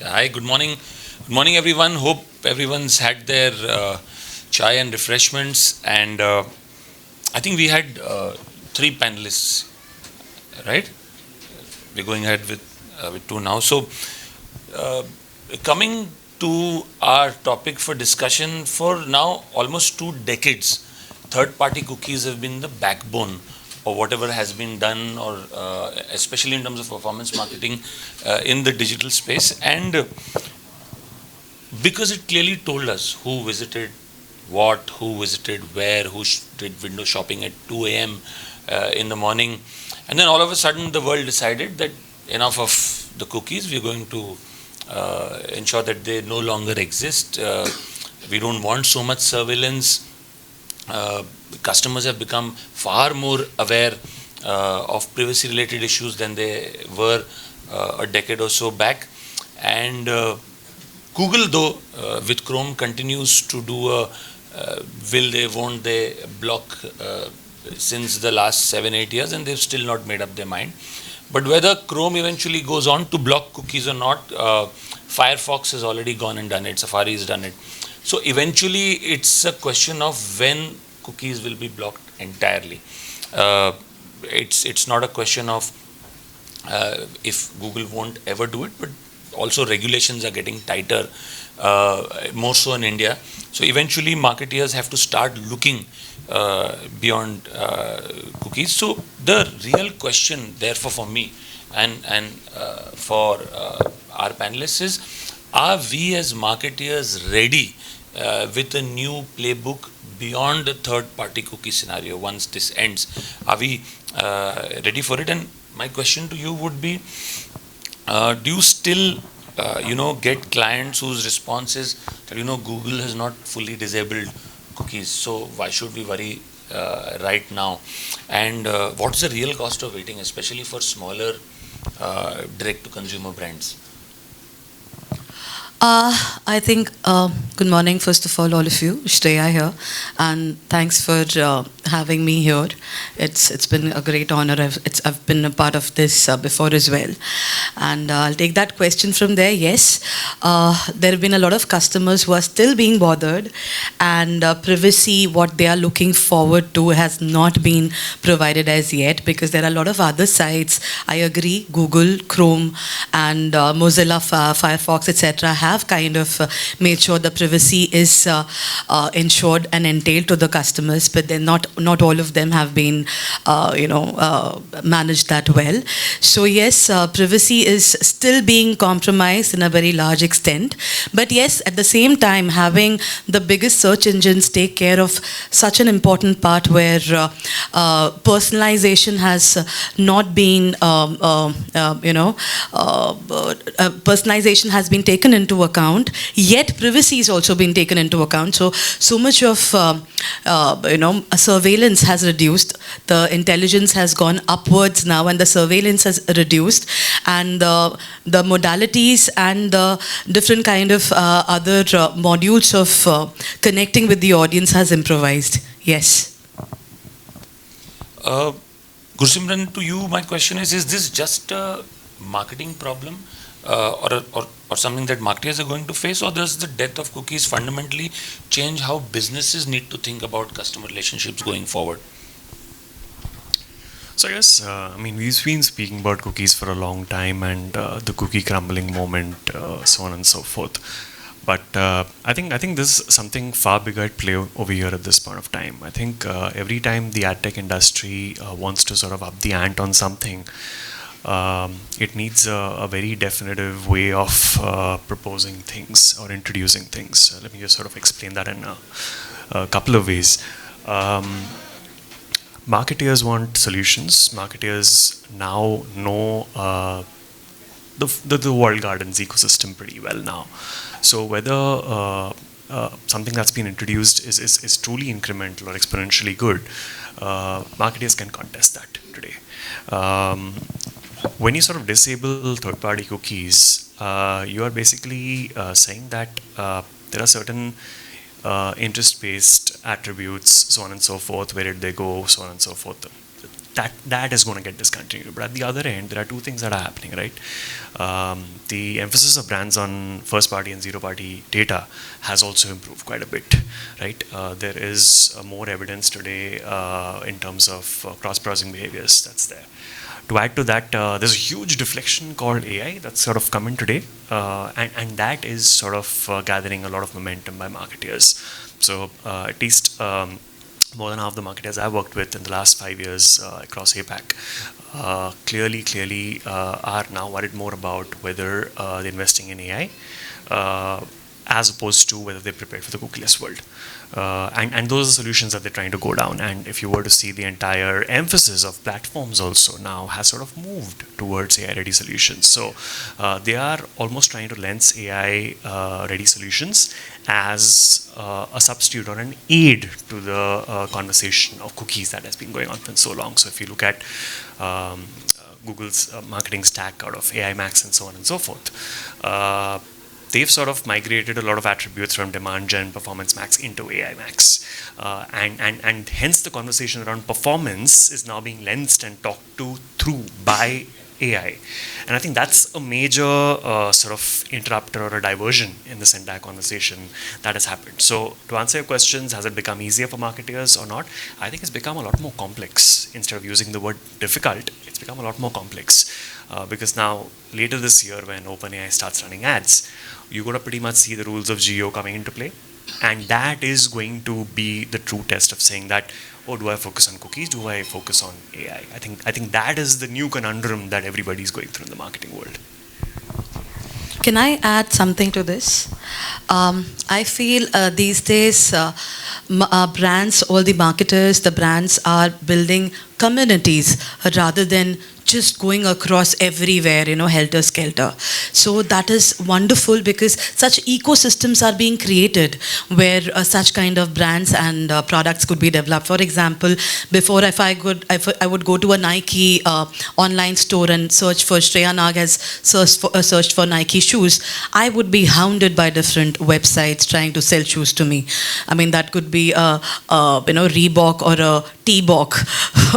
Hi, good morning. Good morning, everyone. Hope everyone's had their chai and refreshments. And I think we had three panelists, right? We're going ahead with two now. So, uh, coming to our topic for discussion, for now almost 2 decades, third-party cookies have been the backbone of whatever has been done, or especially in terms of performance marketing in the digital space. And because it clearly told us who visited what, who visited where, who did window shopping at 2 a.m. In the morning. And then all of a sudden, the world decided that enough of the cookies, we're going to ensure that they no longer exist. We don't want so much surveillance. Customers have become far more aware of privacy related issues than they were a decade or so back. And Google, though, with Chrome, continues to do a will they, won't they block since the last 7, 8 years, and they've still not made up their mind. But whether Chrome eventually goes on to block cookies or not, Firefox has already gone and done it, Safari has done it. So eventually, it's a question of when cookies will be blocked entirely. Uh, it's not a question of if Google won't ever do it, but also regulations are getting tighter, more so in India. So eventually, marketeers have to start looking beyond cookies. So the real question, therefore, for me and for our panelists is: are we as marketeers ready with a new playbook beyond the third-party cookie scenario? Once this ends, are we ready for it? And my question to you would be: do you still, get clients whose response is that Google has not fully disabled cookies, so why should we worry right now? And what's the real cost of waiting, especially for smaller direct-to-consumer brands? I think, good morning, first of all of you, Shreya here, and thanks for having me here. It's been a great honor. I've been a part of this before as well, and I'll take that question from there. Yes, there have been a lot of customers who are still being bothered, and privacy, what they are looking forward to, has not been provided as yet, because there are a lot of other sites. I agree, Google, Chrome, and Mozilla, Firefox, etc., have kind of made sure the privacy is ensured and entailed to the customers, but then not all of them have been, managed that well. So yes, privacy is still being compromised in a very large extent. But yes, at the same time, having the biggest search engines take care of such an important part where personalization has not been, personalization has been taken into account, yet privacy is also being taken into account. So much of surveillance has reduced, the intelligence has gone upwards now, and the surveillance has reduced, and the modalities and the different kind of other modules of connecting with the audience has improvised. Yes. Uh, Gursimran, to you, my question is this just a marketing problem, or something that marketers are going to face, or does the death of cookies fundamentally change how businesses need to think about customer relationships going forward? So I guess, we've been speaking about cookies for a long time, and the cookie crumbling moment, so on and so forth. But I think there's something far bigger at play over here at this point of time. I think every time the ad tech industry wants to sort of up the ante on something, it needs a very definitive way of proposing things or introducing things. Let me just sort of explain that in a couple of ways. Um, Marketeers want solutions. Marketeers now know the walled gardens ecosystem pretty well now. So whether something that's been introduced is truly incremental or exponentially good, marketers can contest that today. Um, when you sort of disable third-party cookies, you are basically saying that there are certain interest-based attributes, so on and so forth, where did they go, so on and so forth. that is going to get discontinued. But at the other end, there are two things that are happening, right? The emphasis of brands on first party and zero party data has also improved quite a bit, right? There is more evidence today in terms of cross-browsing behaviors that's there. To add to that, there's a huge deflection called AI that's sort of come in today, and that is sort of gathering a lot of momentum by marketeers. So at least more than half the marketers I've worked with in the last 5 years across APAC clearly are now worried more about whether they're investing in AI as opposed to whether they're prepared for the cookieless world. And those are solutions that they're trying to go down. And if you were to see, the entire emphasis of platforms also now has sort of moved towards AI-ready solutions. So they are almost trying to lens AI-ready solutions as a substitute or an aid to the conversation of cookies that has been going on for so long. So if you look at Google's marketing stack out of AI Max and so on and so forth, they've sort of migrated a lot of attributes from Demand Gen, Performance Max into AI Max. And hence the conversation around performance is now being lensed and talked to through by AI. And I think that's a major sort of interrupter or a diversion in this entire conversation that has happened. So to answer your questions, has it become easier for marketers or not? I think it's become a lot more complex. Instead of using the word difficult, it's become a lot more complex. Because now, later this year, when OpenAI starts running ads, you're going to pretty much see the rules of geo coming into play. And that is going to be the true test of saying that, oh, do I focus on cookies? Do I focus on AI? I think that is the new conundrum that everybody's going through in the marketing world. Can I add something to this? I feel these days brands, all the marketers, the brands are building communities rather than just going across everywhere, helter-skelter. So that is wonderful because such ecosystems are being created where such kind of brands and products could be developed. For example, before if I would go to a Nike online store and search for Shreya Nag has searched for Nike shoes, I would be hounded by different websites trying to sell shoes to me. I mean, that could be Reebok or a T-Bok,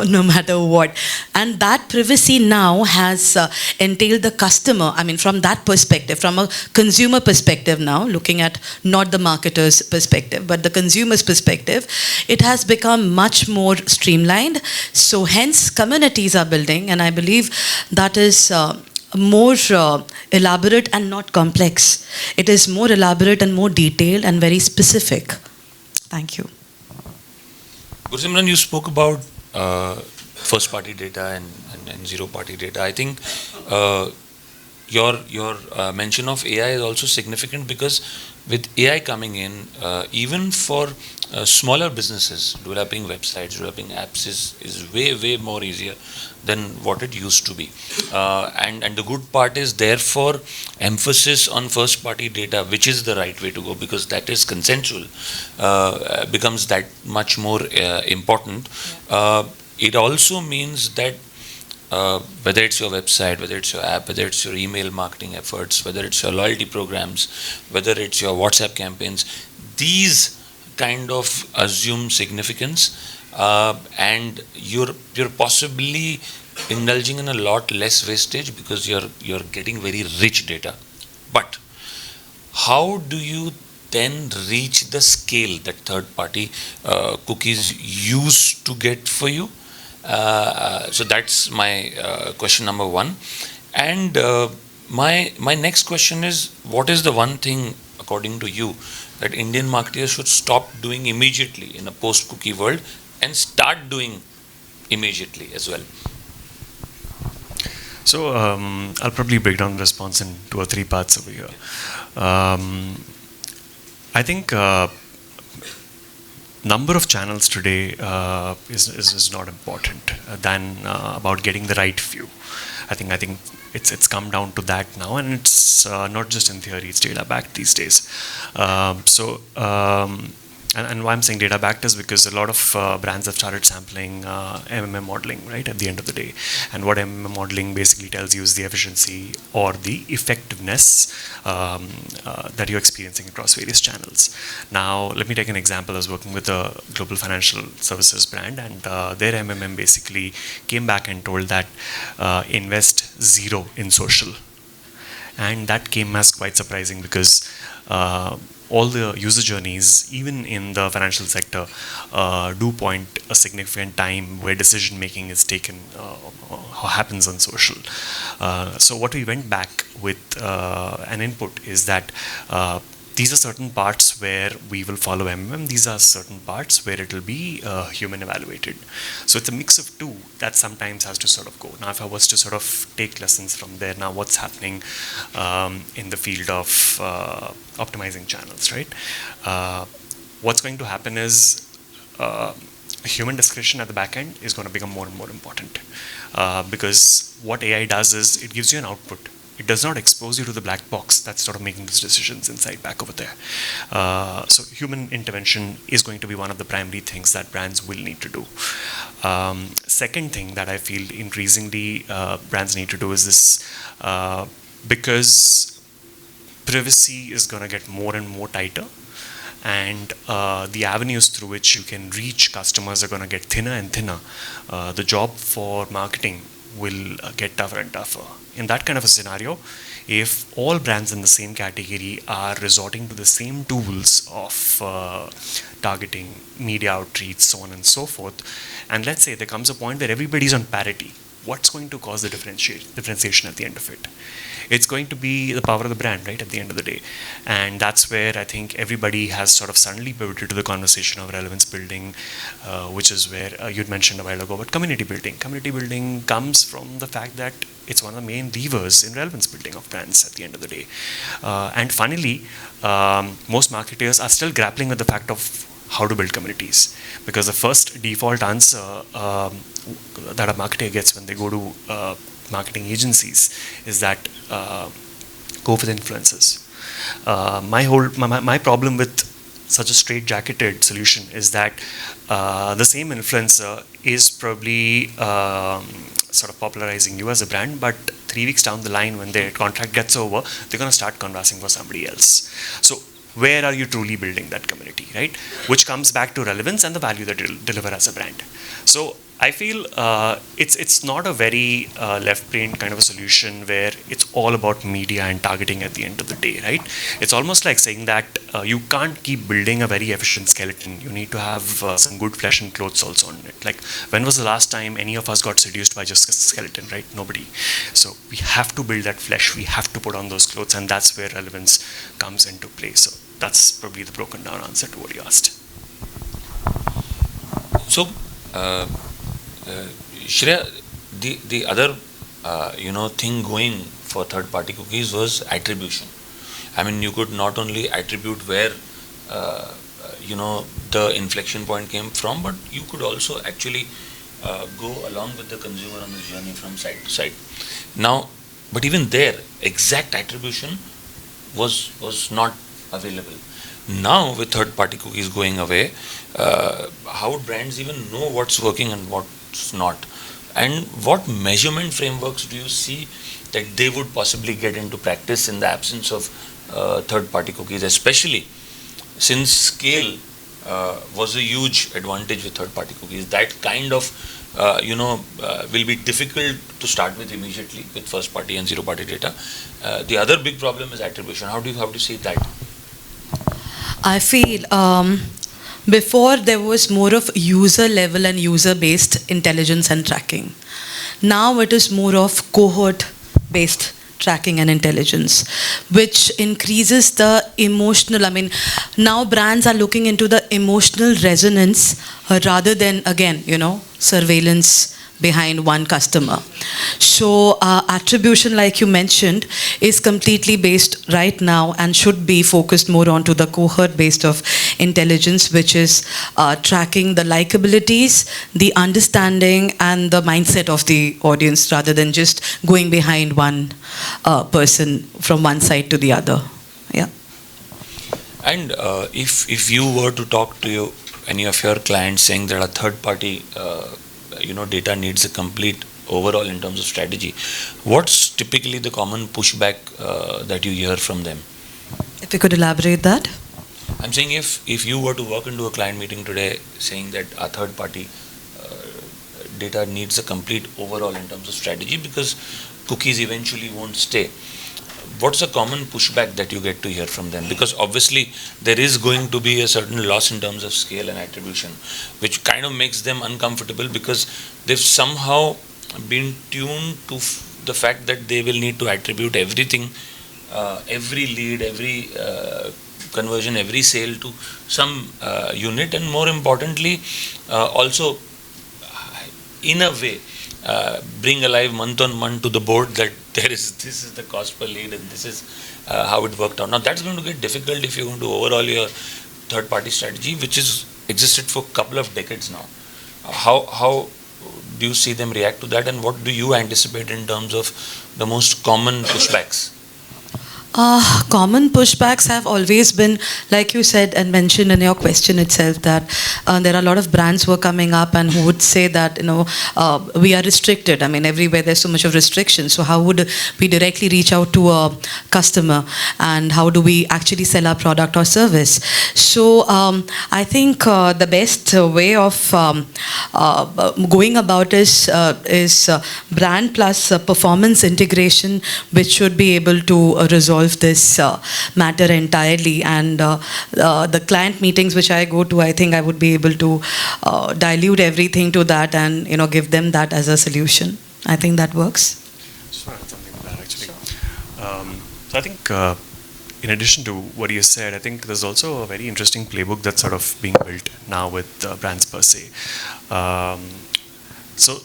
no matter what. And that privacy now has entailed the customer, I mean, from that perspective, from a consumer perspective now, looking at not the marketer's perspective, but the consumer's perspective, it has become much more streamlined. So hence, communities are building, and I believe that is more elaborate and not complex. It is more elaborate and more detailed and very specific. Thank you. Gursimran, you spoke about first party data and zero party data. I think your mention of AI is also significant because with AI coming in, even for smaller businesses, developing websites, developing apps is way more easier than what it used to be. And the good part is therefore emphasis on first party data, which is the right way to go because that is consensual, becomes that much more important. It also means that whether it's your website, whether it's your app, whether it's your email marketing efforts, whether it's your loyalty programs, whether it's your WhatsApp campaigns, these kind of assume significance, and you're possibly indulging in a lot less wastage because you're getting very rich data. But how do you then reach the scale that third party cookies used to get for you? So that's my question number one. And my next question is, what is the one thing, according to you, that Indian marketers should stop doing immediately in a post-cookie world and start doing immediately as well? So I'll probably break down the response in 2 or 3 parts over here. I think number of channels today is not important than about getting the right view. I think it's come down to that now, and it's not just in theory; it's data backed these days. So and why I'm saying data backed is because a lot of brands have started sampling MMM modeling, right, at the end of the day. And what MMM modeling basically tells you is the efficiency or the effectiveness that you're experiencing across various channels. Now, let me take an example. I was working with a global financial services brand, and their MMM basically came back and told that invest zero in social. And that came as quite surprising because all the user journeys, even in the financial sector, do point a significant time where decision making is taken, happens on social. So what we went back with an input is that these are certain parts where we will follow MMM. These are certain parts where it will be human evaluated. So it's a mix of two that sometimes has to sort of go. Now, if I was to sort of take lessons from there, now what's happening in the field of optimizing channels, right? What's going to happen is human discretion at the back end is going to become more and more important because what AI does is it gives you an output. It does not expose you to the black box that's sort of making these decisions inside back over there. So human intervention is going to be one of the primary things that brands will need to do. Second thing that I feel increasingly brands need to do is this, because privacy is going to get more and more tighter, and the avenues through which you can reach customers are going to get thinner and thinner. The job for marketing will get tougher and tougher. In that kind of a scenario, if all brands in the same category are resorting to the same tools of targeting, media outreach, so on and so forth, and let's say there comes a point where everybody's on parity, what's going to cause the differentiation at the end of it? It's going to be the power of the brand, right, at the end of the day. And that's where I think everybody has sort of suddenly pivoted to the conversation of relevance building, which is where you'd mentioned a while ago about community building. Community building comes from the fact that it's one of the main levers in relevance building of brands at the end of the day. And finally, most marketers are still grappling with the fact of how to build communities, because the first default answer that a marketer gets when they go to marketing agencies is that go with influencers. My problem with such a straight-jacketed solution is that the same influencer is probably sort of popularizing you as a brand, but 3 weeks down the line when their contract gets over, they're going to start canvassing for somebody else. So where are you truly building that community, right? Which comes back to relevance and the value that you'll deliver as a brand. So I feel it's not a very left-brain kind of a solution where it's all about media and targeting at the end of the day, right? It's almost like saying that you can't keep building a very efficient skeleton. You need to have some good flesh and clothes also on it. Like, when was the last time any of us got seduced by just a skeleton, right? Nobody. So we have to build that flesh. We have to put on those clothes, and that's where relevance comes into play. So that's probably the broken down answer to what you asked. So, Shreya, the other thing going for third-party cookies was attribution. I mean, you could not only attribute where the inflection point came from, but you could also actually go along with the consumer on this journey from side to side. Now, but even there, exact attribution was not available. Now, with third-party cookies going away, how would brands even know what's working and what's not? And what measurement frameworks do you see that they would possibly get into practice in the absence of third-party cookies, especially since scale was a huge advantage with third-party cookies? That kind of will be difficult to start with immediately with first-party and zero-party data. The other big problem is attribution. How do you see that? I feel before there was more of user level and user based intelligence and tracking. Now it is more of cohort based tracking and intelligence, which increases the emotional. I mean, now brands are looking into the emotional resonance rather than, again, surveillance behind one customer. So attribution, like you mentioned, is completely based right now and should be focused more onto the cohort based of intelligence, which is tracking the likabilities, the understanding and the mindset of the audience rather than just going behind one person from one side to the other. Yeah. And if you were to talk to any of your clients saying that a third party data needs a complete overall in terms of strategy, what's typically the common pushback that you hear from them? If you could elaborate that. I'm saying if you were to walk into a client meeting today saying that a third party data needs a complete overall in terms of strategy because cookies eventually won't stay, what's the common pushback that you get to hear from them? Because obviously there is going to be a certain loss in terms of scale and attribution, which kind of makes them uncomfortable because they've somehow been tuned to the fact that they will need to attribute everything, every lead, every conversion, every sale to some unit, and more importantly, also in a way bring alive month on month to the board that this is the cost per lead and this is how it worked out. Now that's going to get difficult if you're going to overhaul your third party strategy, which is existed for a couple of decades now. How do you see them react to that, and what do you anticipate in terms of the most common pushbacks? Common pushbacks have always been, like you said and mentioned in your question itself, that there are a lot of brands who are coming up and who would say that, we are restricted. I mean, everywhere there's so much of restriction. So how would we directly reach out to a customer, and how do we actually sell our product or service? So I think the best way of going about is brand plus performance integration, which should be able to resolve this matter entirely. And the client meetings which I go to, I think I would be able to dilute everything to that and give them that as a solution. I think that works. Sure, something like that actually. So I think in addition to what you said, I think there's also a very interesting playbook that's sort of being built now with brands per se. So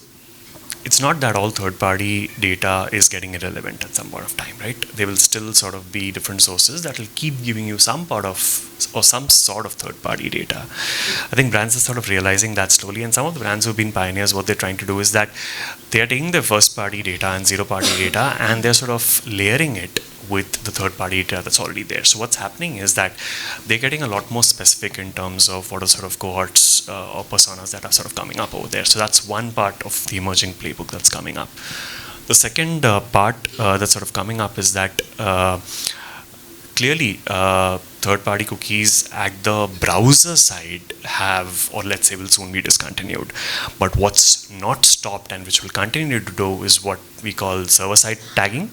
it's not that all third-party data is getting irrelevant at some point of time, right? There will still sort of be different sources that will keep giving you some part of or some sort of third-party data. I think brands are sort of realizing that slowly, and some of the brands who've been pioneers, what they're trying to do is that they are taking their first-party data and zero-party data, and they're sort of layering it with the third-party data that's already there. So what's happening is that they're getting a lot more specific in terms of what are sort of cohorts or personas that are sort of coming up over there. So that's one part of the emerging playbook that's coming up. The second part that's sort of coming up is that clearly third-party cookies at the browser side have, or let's say will soon be discontinued. But what's not stopped and which will continue to do is what we call server-side tagging.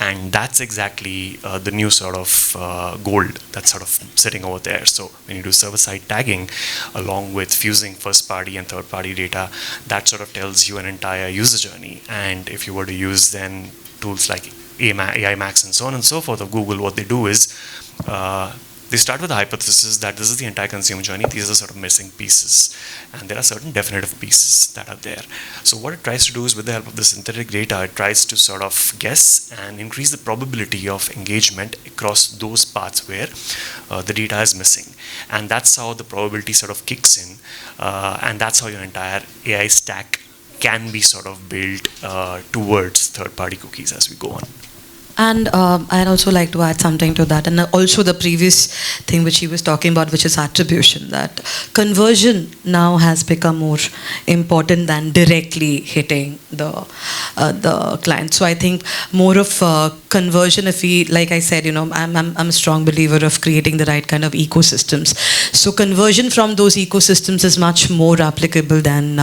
And that's exactly the new sort of gold that's sort of sitting over there. So when you do server-side tagging, along with fusing first-party and third-party data, that sort of tells you an entire user journey. And if you were to use then tools like AI Max and so on and so forth of Google, what they do is they start with the hypothesis that this is the entire consumer journey. These are sort of missing pieces. And there are certain definitive pieces that are there. So what it tries to do is, with the help of the synthetic data, it tries to sort of guess and increase the probability of engagement across those parts where the data is missing. And that's how the probability sort of kicks in. And that's how your entire AI stack can be sort of built towards third-party cookies as we go on. And I'd also like to add something to that, and also the previous thing which he was talking about, which is attribution, that conversion now has become more important than directly hitting the client. So I think more of conversion, if we, like I said, I'm a strong believer of creating the right kind of ecosystems. So conversion from those ecosystems is much more applicable than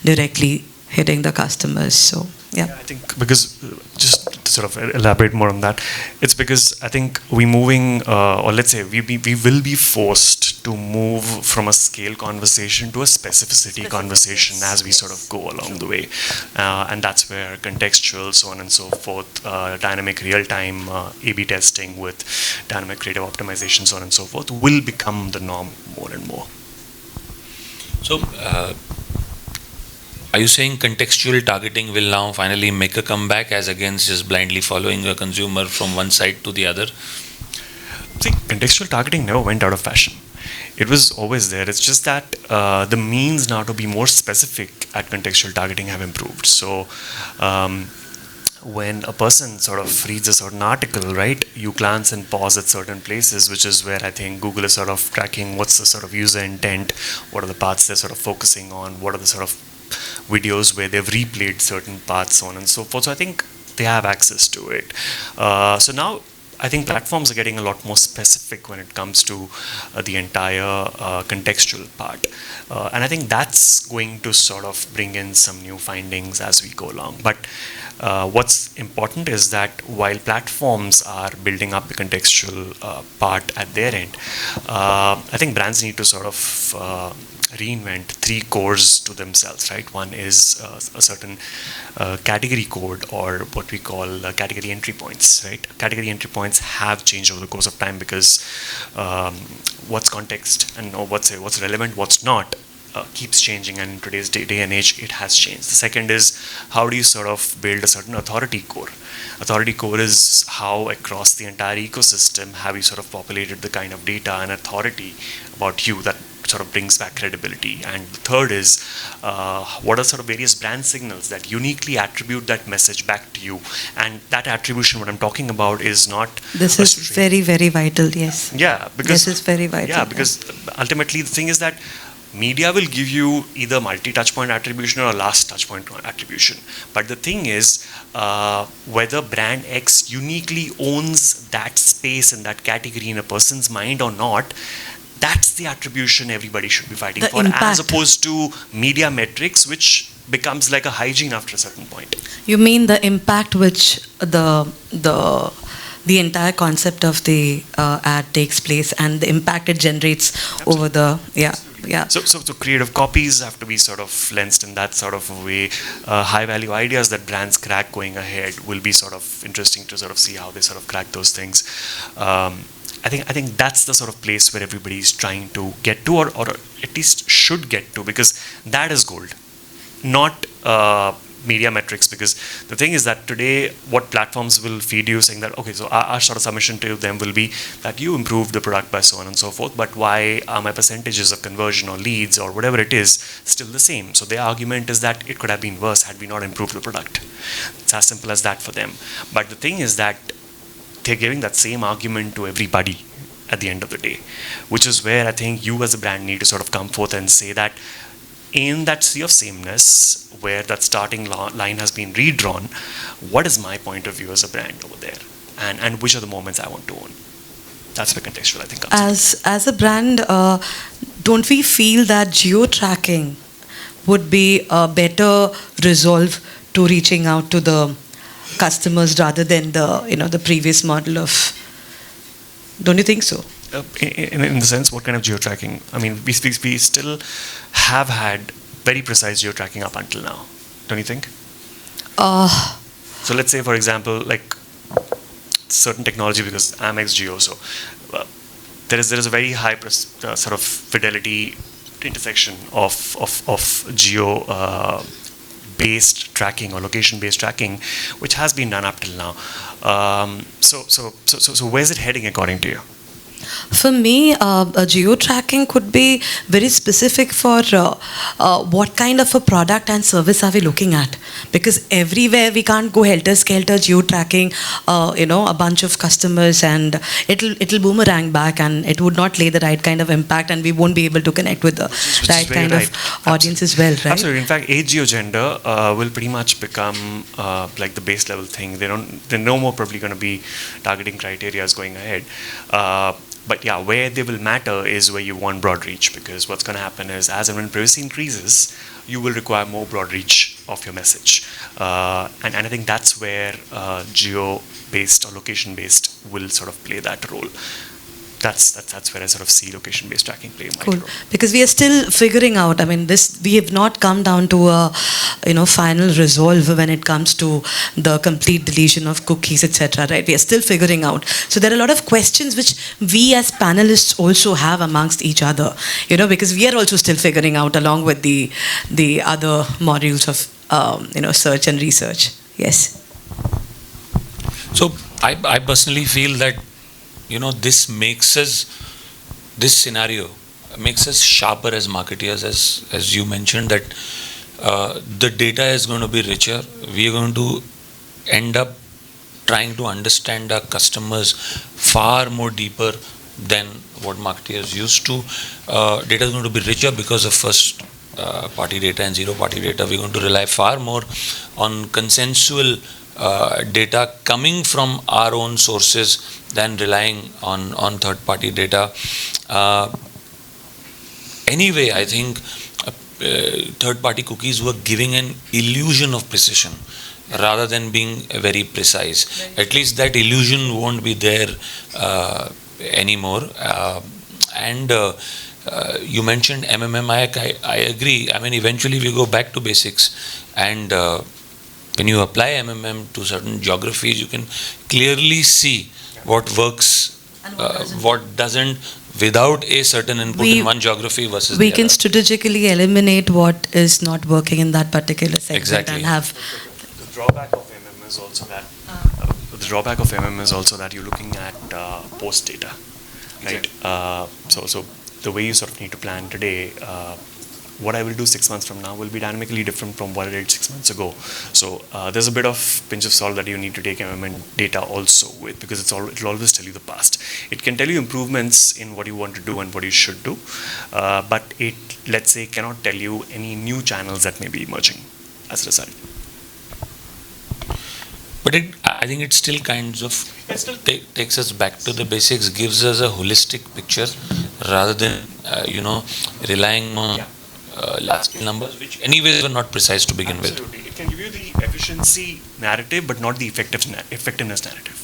directly hitting the customers. So yeah, I think because just to sort of elaborate more on that, it's because I think we're moving, or let's say we will be forced to move from a scale conversation to a specificity conversation as we sort of go along the way. And that's where contextual, so on and so forth, dynamic real-time A/B testing with dynamic creative optimization, so on and so forth, will become the norm more and more. So, are you saying contextual targeting will now finally make a comeback as against just blindly following a consumer from one side to the other? See, contextual targeting never went out of fashion. It was always there. It's just that the means now to be more specific at contextual targeting have improved. So when a person sort of reads a certain article, right, you glance and pause at certain places, which is where I think Google is sort of tracking what's the sort of user intent, what are the parts they're sort of focusing on, what are the sort of videos where they've replayed certain parts, so on and so forth. So I think they have access to it. So now I think platforms are getting a lot more specific when it comes to the entire contextual part. And I think that's going to sort of bring in some new findings as we go along. But what's important is that while platforms are building up the contextual part at their end, I think brands need to sort of reinvent three cores to themselves, right? One is a certain category code, or what we call category entry points, right? Category entry points have changed over the course of time because what's context and what's relevant, what's not, keeps changing, and in today's day and age it has changed. The second is, how do you sort of build a certain authority core? Authority core is how across the entire ecosystem have you sort of populated the kind of data and authority about you that sort of brings back credibility. And the third is, what are sort of various brand signals that uniquely attribute that message back to you? And that attribution, what I'm talking about, is not This is very, very vital, yes. Yeah, because this is very vital. Yeah, because ultimately the thing is that media will give you either multi-touchpoint attribution or last touchpoint attribution. But the thing is, whether brand X uniquely owns that space and that category in a person's mind or not, that's the attribution everybody should be fighting The for, impact. as opposed to media metrics, which becomes like a hygiene after a certain point. You mean the impact which the entire concept of the ad takes place, and the impact it generates over the So creative copies have to be sort of lensed in that sort of a way. High value ideas that brands crack going ahead will be sort of interesting to sort of see how they sort of crack those things. I think that's the sort of place where everybody's trying to get to, or at least should get to, because that is gold, not media metrics. Because the thing is that today, what platforms will feed you saying that, okay, so our sort of submission to them will be that you improved the product by so on and so forth, but why are my percentages of conversion or leads or whatever it is still the same? So their argument is that it could have been worse had we not improved the product. It's as simple as that for them. But the thing is that they're giving that same argument to everybody at the end of the day, which is where I think you as a brand need to sort of come forth and say that in that sea of sameness, where that starting line has been redrawn, what is my point of view as a brand over there, and which are the moments I want to own? That's where contextual, I think, comes in. As a brand, don't we feel that geo-tracking would be a better resolve to reaching out to the customers rather than the previous model of? Don't you think so? In the sense, what kind of geo-tracking? I mean, we still have had very precise geo-tracking up until now, don't you think? So let's say, for example, like certain technology, because I'm ex-geo, so there is a very high sort of fidelity intersection of geo based tracking or location based tracking, which has been done up till now. So where's it heading according to you? For me, a geo-tracking could be very specific for what kind of a product and service are we looking at. Because everywhere we can't go helter-skelter geo-tracking, a bunch of customers, and it'll boomerang back, and it would not lay the right kind of impact, and we won't be able to connect with the right kind of audience as well, right? Absolutely. In fact, age geo-gender will pretty much become like the base level thing. They're no more probably going to be targeting criteria going ahead. But yeah, where they will matter is where you want broad reach, because what's going to happen is, as and when privacy increases, you will require more broad reach of your message. And I think that's where geo-based or location-based will sort of play that role. That's where I sort of see location-based tracking play a role. Because we are still figuring out. I mean, we have not come down to a final resolve when it comes to the complete deletion of cookies, etc. Right? We are still figuring out. So there are a lot of questions which we as panelists also have amongst each other. Because we are also still figuring out along with the other modules of search and research. Yes. So I personally feel that this scenario makes us sharper as marketeers, as you mentioned, that the data is going to be richer. We are going to end up trying to understand our customers far more deeper than what marketers used to. Data is going to be richer because of first party data and zero party data. We're going to rely far more on consensual data coming from our own sources than relying on third party data. Anyway, I think third party cookies were giving an illusion of precision rather than being very precise. At least that illusion won't be there anymore. And you mentioned MMM. I agree. I mean, eventually we go back to basics. And when you apply MMM to certain geographies, you can clearly see what works, what doesn't, without a certain input in one geography versus we the can other. strategically eliminate what is not working in that particular segment Exactly. and have The drawback of MM is also that you're looking at post data, right? So the way you sort of need to plan today, what I will do 6 months from now will be dynamically different from what I did 6 months ago. So there's a bit of pinch of salt that you need to take MM data also with, because it'll always tell you the past. It can tell you improvements in what you want to do and what you should do, but it, let's say, cannot tell you any new channels that may be emerging as a result. But I think it still kinds of takes us back to the basics, gives us a holistic picture rather than relying on last numbers, which anyways were not precise to begin Absolutely. It can give you the efficiency narrative, but not the effectiveness narrative.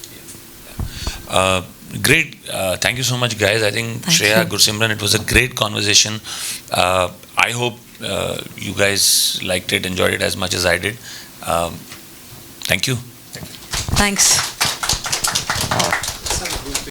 with. Great. Thank you so much, guys. I think Thank Shreya, you. Gursimran, it was a great conversation. I hope you guys liked it, enjoyed it as much as I did. Thank you. thanks.